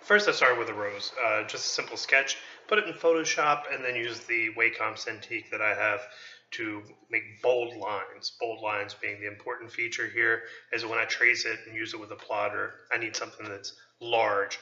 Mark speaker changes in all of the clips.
Speaker 1: First I started with a rose, just a simple sketch, put it in Photoshop, and then use the Wacom Cintiq that I have to make bold lines. Bold lines being the important feature here is when I trace it and use it with a plotter, I need something that's large.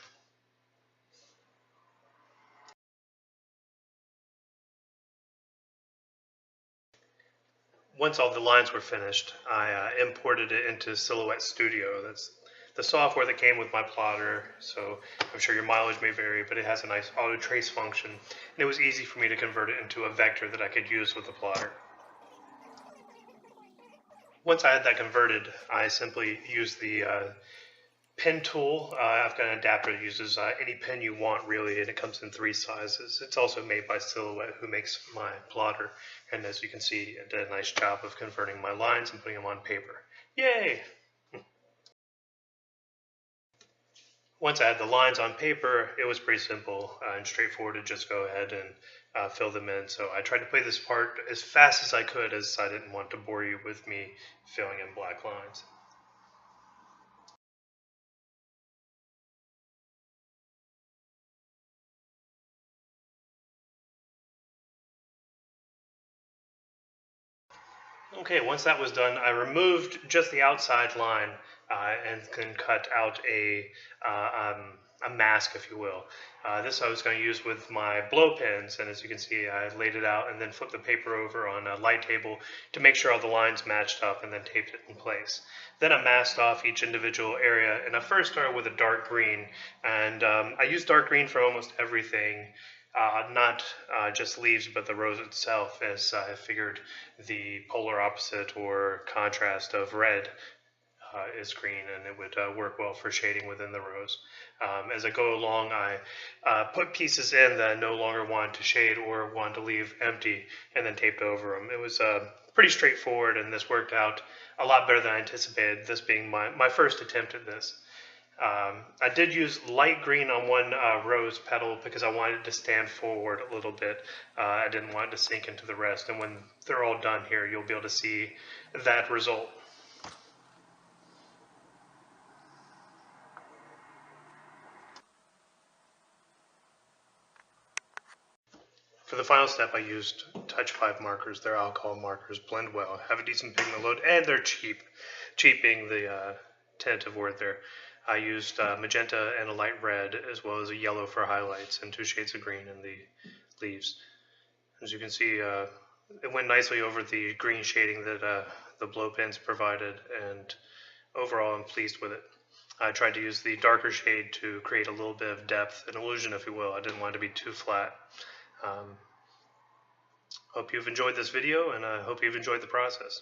Speaker 1: Once all the lines were finished, I imported it into Silhouette Studio. That's the software that came with my plotter, so I'm sure your mileage may vary, but it has a nice auto trace function, and it was easy for me to convert it into a vector that I could use with the plotter. Once I had that converted, I simply used the pen tool. I've got an adapter that uses any pen you want, really, and it comes in 3 sizes. It's also made by Silhouette, who makes my plotter, and as you can see, it did a nice job of converting my lines and putting them on paper. Yay! Once I had the lines on paper, it was pretty simple and straightforward to just go ahead and fill them in. So I tried to play this part as fast as I could, as I didn't want to bore you with me filling in black lines. Okay, once that was done, I removed just the outside line and then cut out a mask, if you will. This I was going to use with my blow pens, and as you can see, I laid it out and then flipped the paper over on a light table to make sure all the lines matched up and then taped it in place. Then I masked off each individual area, and I first started with a dark green, and I used dark green for almost everything. Not just leaves, but the rose itself, as I figured the polar opposite or contrast of red is green, and it would work well for shading within the rose. As I go along, I put pieces in that I no longer wanted to shade or wanted to leave empty, and then taped over them. It was pretty straightforward, and this worked out a lot better than I anticipated, this being my first attempt at this. I did use light green on one rose petal because I wanted it to stand forward a little bit. I didn't want it to sink into the rest, and when they're all done here, you'll be able to see that result. For the final step, I used Touch 5 markers. They're alcohol markers, blend well, have a decent pigment load, and they're cheap. Cheap being the tentative word there. I used magenta and a light red, as well as a yellow for highlights, and 2 shades of green in the leaves. As you can see, it went nicely over the green shading that the blow pens provided, and overall I'm pleased with it. I tried to use the darker shade to create a little bit of depth, an illusion if you will. I didn't want it to be too flat. Hope you've enjoyed this video, and I hope you've enjoyed the process.